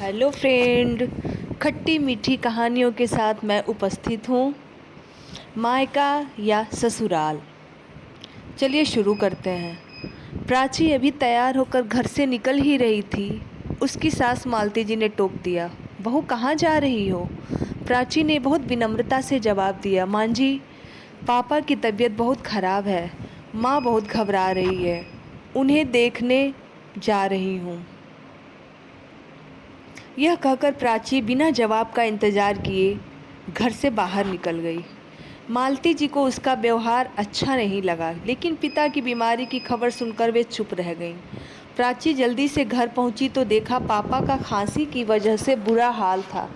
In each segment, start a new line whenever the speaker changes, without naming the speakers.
Hello friend. खट्टी मीठी कहानियों के साथ मैं उपस्थित हूँ। मायका या ससुराल। चलिए शुरू करते हैं। प्राची अभी तैयार होकर घर से निकल ही रही थी, उसकी सास मालती जी ने टोक दिया, बहू कहाँ जा रही हो? प्राची ने बहुत विनम्रता से जवाब दिया, माँ जी, पापा की तबीयत बहुत ख़राब है, माँ बहुत घबरा रही है, उन्हें देखने जा रही हूँ। यह कहकर प्राची बिना जवाब का इंतज़ार किए घर से बाहर निकल गई। मालती जी को उसका व्यवहार अच्छा नहीं लगा, लेकिन पिता की बीमारी की खबर सुनकर वे चुप रह गईं। प्राची जल्दी से घर पहुंची तो देखा पापा का खांसी की वजह से बुरा हाल था।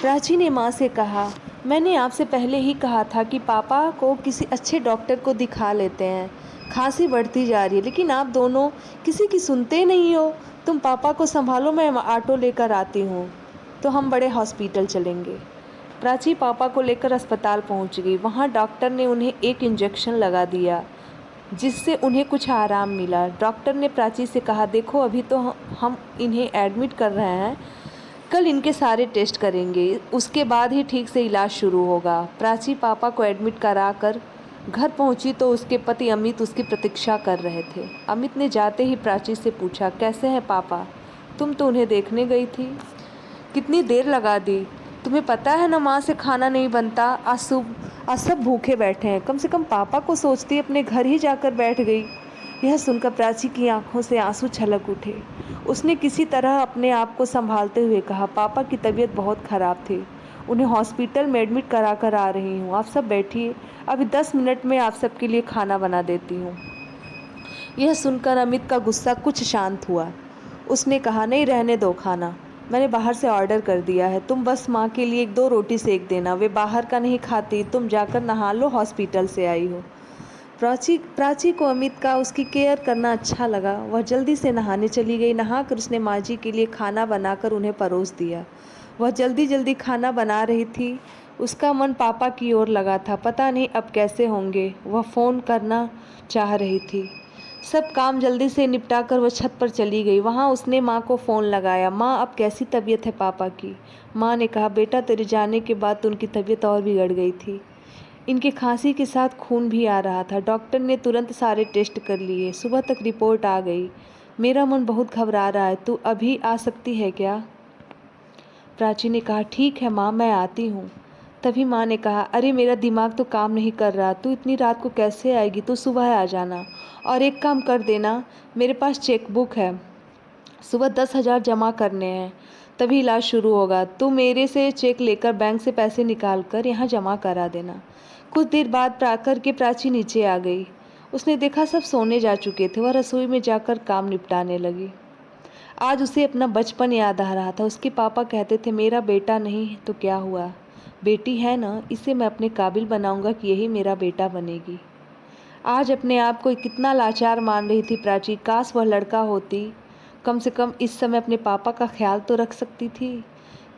प्राची ने माँ से कहा, मैंने आपसे पहले ही कहा था कि पापा को किसी अच्छे डॉक्टर को दिखा लेते हैं, खांसी बढ़ती जा रही है, लेकिन आप दोनों किसी की सुनते नहीं हो। तुम पापा को संभालो, मैं ऑटो लेकर आती हूँ, तो हम बड़े हॉस्पिटल चलेंगे। प्राची पापा को लेकर अस्पताल पहुँच गई। वहाँ डॉक्टर ने उन्हें एक इंजेक्शन लगा दिया, जिससे उन्हें कुछ आराम मिला। डॉक्टर ने प्राची से कहा, देखो अभी तो हम इन्हें एडमिट कर रहे हैं, कल इनके सारे टेस्ट करेंगे, उसके बाद ही ठीक से इलाज शुरू होगा। प्राची पापा को एडमिट करा कर घर पहुंची तो उसके पति अमित उसकी प्रतीक्षा कर रहे थे। अमित ने जाते ही प्राची से पूछा, कैसे हैं पापा? तुम तो उन्हें देखने गई थी, कितनी देर लगा दी? तुम्हें पता है ना माँ से खाना नहीं बनता, आज सब भूखे बैठे हैं, कम से कम पापा को सोचती अपने घर ही जाकर बैठ गई। यह सुनकर प्राची की आंखों से आंसू छलक उठे। उसने किसी तरह अपने आप को संभालते हुए कहा, पापा की तबीयत बहुत ख़राब थी, उन्हें हॉस्पिटल में एडमिट करा कर आ रही हूँ, आप सब बैठिए, अभी 10 मिनट में आप सबके लिए खाना बना देती हूँ। यह सुनकर अमित का गुस्सा कुछ शांत हुआ। उसने कहा, नहीं रहने दो खाना, मैंने बाहर से ऑर्डर कर दिया है, तुम बस माँ के लिए 1-2 रोटी सेक देना, वे बाहर का नहीं खाती, तुम जाकर नहा लो, हॉस्पिटल से आई हो। प्राची को अमित का उसकी केयर करना अच्छा लगा। वह जल्दी से नहाने चली गई। नहाकर उसने माँ जी के लिए खाना बनाकर उन्हें परोस दिया। वह जल्दी जल्दी खाना बना रही थी, उसका मन पापा की ओर लगा था, पता नहीं अब कैसे होंगे। वह फ़ोन करना चाह रही थी। सब काम जल्दी से निपटाकर वह छत पर चली गई। वहाँ उसने माँ को फ़ोन लगाया, माँ अब कैसी तबीयत है पापा की? माँ ने कहा, बेटा तेरे जाने के बाद तो उनकी तबीयत और बिगड़ गई थी, इनकी खांसी के साथ खून भी आ रहा था, डॉक्टर ने तुरंत सारे टेस्ट कर लिए, सुबह तक रिपोर्ट आ गई, मेरा मन बहुत घबरा रहा है, तू अभी आ सकती है क्या? प्राची ने कहा, ठीक है माँ, मैं आती हूँ। तभी माँ ने कहा, अरे मेरा दिमाग तो काम नहीं कर रहा, तू इतनी रात को कैसे आएगी, तू सुबह आ जाना, और एक काम कर देना, मेरे पास चेकबुक है, सुबह 10,000 जमा करने हैं, तभी इलाज शुरू होगा, तू मेरे से चेक लेकर बैंक से पैसे निकाल कर यहाँ जमा करा देना। कुछ देर बाद प्राची नीचे आ गई। उसने देखा सब सोने जा चुके थे। वह रसोई में जाकर काम निपटाने लगी। आज उसे अपना बचपन याद आ रहा था। उसके पापा कहते थे, मेरा बेटा नहीं तो क्या हुआ, बेटी है ना, इसे मैं अपने काबिल बनाऊंगा कि यही मेरा बेटा बनेगी। आज अपने आप को कितना लाचार मान रही थी प्राची। काश वह लड़का होती, कम से कम इस समय अपने पापा का ख्याल तो रख सकती थी।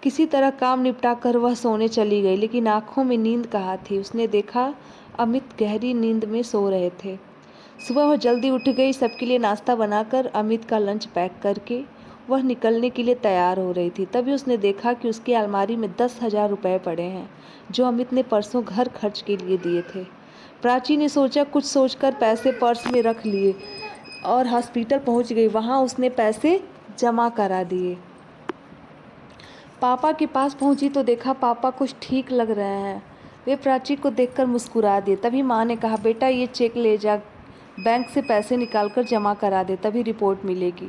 किसी तरह काम निपटाकर वह सोने चली गई, लेकिन आंखों में नींद कहाँ थी। उसने देखा अमित गहरी नींद में सो रहे थे। सुबह वह जल्दी उठ गई। सबके लिए नाश्ता बनाकर अमित का लंच पैक करके वह निकलने के लिए तैयार हो रही थी। तभी उसने देखा कि उसकी अलमारी में 10,000 रुपये पड़े हैं, जो अमित ने परसों घर खर्च के लिए दिए थे। प्राची ने सोचा, कुछ सोचकर पैसे पर्स में रख लिए और हॉस्पिटल पहुंच गई। वहां उसने पैसे जमा करा दिए। पापा के पास पहुंची तो देखा पापा कुछ ठीक लग रहे हैं। वे प्राची को देखकर मुस्कुरा दिए। तभी माँ ने कहा, बेटा ये चेक ले जा, बैंक से पैसे निकालकर जमा करा दे, तभी रिपोर्ट मिलेगी।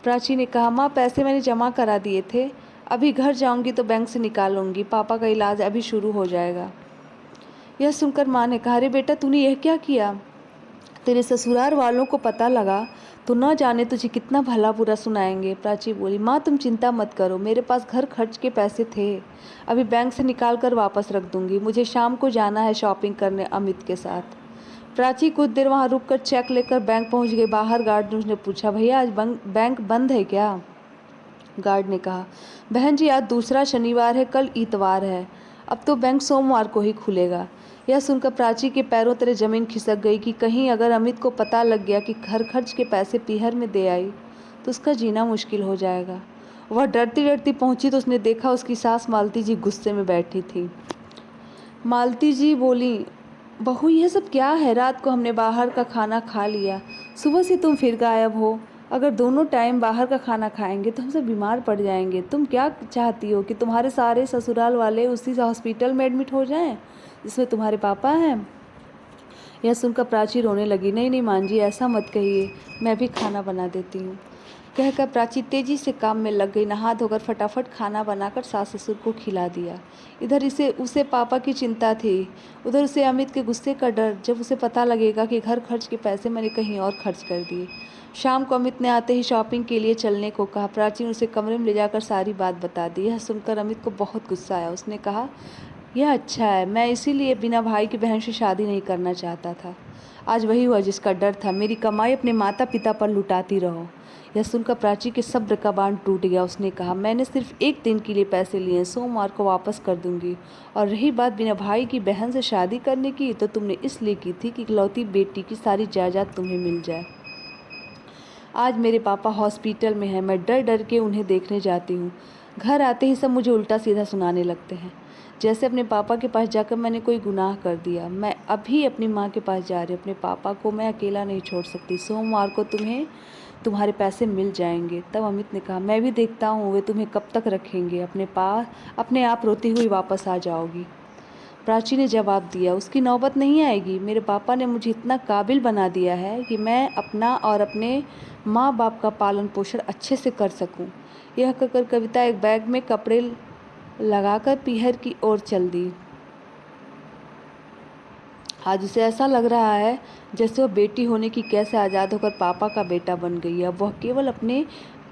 प्राची ने कहा, माँ पैसे मैंने जमा करा दिए थे, अभी घर जाऊंगी तो बैंक से निकालूंगी, पापा का इलाज अभी शुरू हो जाएगा। यह सुनकर माँ ने कहा, अरे बेटा तूने यह क्या किया? तेरे ससुराल वालों को पता लगा तो न जाने तुझे कितना भला बुरा सुनाएंगे। प्राची बोली, माँ तुम चिंता मत करो, मेरे पास घर खर्च के पैसे थे, अभी बैंक से निकाल कर वापस रख दूंगी, मुझे शाम को जाना है शॉपिंग करने अमित के साथ। प्राची कुछ देर वहाँ रुककर चेक लेकर बैंक पहुँच गई। बाहर गार्ड ने उसने पूछा, भैया आज बैंक बंद है क्या? गार्ड ने कहा, बहन जी आज दूसरा शनिवार है, कल इतवार है, अब तो बैंक सोमवार को ही खुलेगा। यह सुनकर प्राची के पैरों तले जमीन खिसक गई कि कहीं अगर अमित को पता लग गया कि घर खर्च के पैसे पीहर में दे आई तो उसका जीना मुश्किल हो जाएगा। वह डरती डरती पहुंची तो उसने देखा उसकी सास मालती जी गुस्से में बैठी थी। मालती जी बोली, बहू यह सब क्या है? रात को हमने बाहर का खाना खा लिया, सुबह से तुम फिर गायब हो। अगर दोनों टाइम बाहर का खाना खाएंगे तो हम सब बीमार पड़ जाएंगे। तुम क्या चाहती हो कि तुम्हारे सारे ससुराल वाले उसी हॉस्पिटल में एडमिट हो जाएं जिसमें तुम्हारे पापा हैं? यह सुनकर प्राची रोने लगी। नहीं नहीं मान जी, ऐसा मत कहिए, मैं भी खाना बना देती हूँ। कहकर प्राची तेजी से काम में लग गई। नहा धोकर फटाफट खाना बनाकर सास ससुर को खिला दिया। इधर उसे पापा की चिंता थी, उधर उसे अमित के गुस्से का डर, जब उसे पता लगेगा कि घर खर्च के पैसे मैंने कहीं और खर्च कर दिए। शाम को अमित ने आते ही शॉपिंग के लिए चलने को कहा। प्राची ने उसे कमरे में ले जाकर सारी बात बता दी। यह सुनकर अमित को बहुत गुस्सा आया। उसने कहा, यह अच्छा है, मैं इसीलिए बिना भाई की बहन से शादी नहीं करना चाहता था। आज वही हुआ जिसका डर था। मेरी कमाई अपने माता पिता पर लुटाती रहो। यह सुनकर प्राची के सब्र का बांध टूट गया। उसने कहा, मैंने सिर्फ 1 दिन के लिए पैसे लिए, सोमवार को वापस कर दूंगी। और रही बात बिना भाई की बहन से शादी करने की, तो तुमने इसलिए की थी कि इकलौती बेटी की सारी जायदाद तुम्हें मिल जाए। आज मेरे पापा हॉस्पिटल में हैं, मैं डर डर के उन्हें देखने जाती हूँ। घर आते ही सब मुझे उल्टा सीधा सुनाने लगते हैं, जैसे अपने पापा के पास जाकर मैंने कोई गुनाह कर दिया। मैं अभी अपनी माँ के पास जा रही हूँ, अपने पापा को मैं अकेला नहीं छोड़ सकती। सोमवार को तुम्हें तुम्हारे पैसे मिल जाएंगे। तब अमित ने कहा, मैं भी देखता हूँ वे तुम्हें कब तक रखेंगे, अपने पास अपने आप रोती हुई वापस आ जाओगी। प्राची ने जवाब दिया, उसकी नौबत नहीं आएगी। मेरे पापा ने मुझे इतना काबिल बना दिया है कि मैं अपना और अपने माँ बाप का पालन पोषण अच्छे से कर सकूं। यह कहकर कविता एक बैग में कपड़े लगाकर पीहर की ओर चल दी। आज उसे ऐसा लग रहा है जैसे वह बेटी होने की कैसे आज़ाद होकर पापा का बेटा बन गई है। अब वह केवल अपने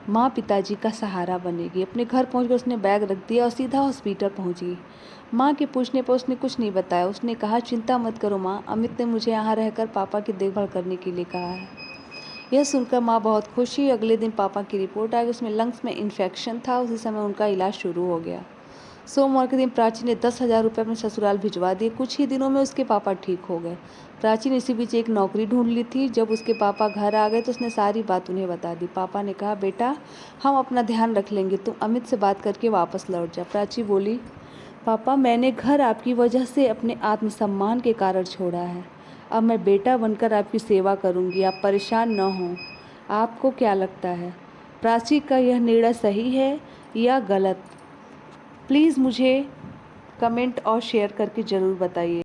माँ पिताजी का सहारा बनेगी। अपने घर पहुंचकर उसने बैग रख दिया और सीधा हॉस्पिटल पहुंची। माँ के पूछने पर उसने कुछ नहीं बताया। उसने कहा, चिंता मत करो माँ, अमित ने मुझे यहाँ रहकर पापा की देखभाल करने के लिए कहा है। यह सुनकर माँ बहुत खुश हुई। अगले दिन पापा की रिपोर्ट आई, उसमें लंग्स में इन्फेक्शन था। उसी समय उनका इलाज शुरू हो गया। सोमवार के दिन प्राची ने 10,000 रुपये अपने ससुराल भिजवा दिए। कुछ ही दिनों में उसके पापा ठीक हो गए। प्राची ने इसी बीच एक नौकरी ढूंढ ली थी। जब उसके पापा घर आ गए तो उसने सारी बात उन्हें बता दी। पापा ने कहा, बेटा हम अपना ध्यान रख लेंगे, तुम अमित से बात करके वापस लौट जा। प्राची बोली, पापा मैंने घर आपकी वजह से अपने आत्मसम्मान के कारण छोड़ा है। अब मैं बेटा बनकर आपकी सेवा करूंगी, आप परेशान न हों। आपको क्या लगता है, प्राची का यह निर्णय सही है या गलत? प्लीज़ मुझे कमेंट और शेयर करके ज़रूर बताइए।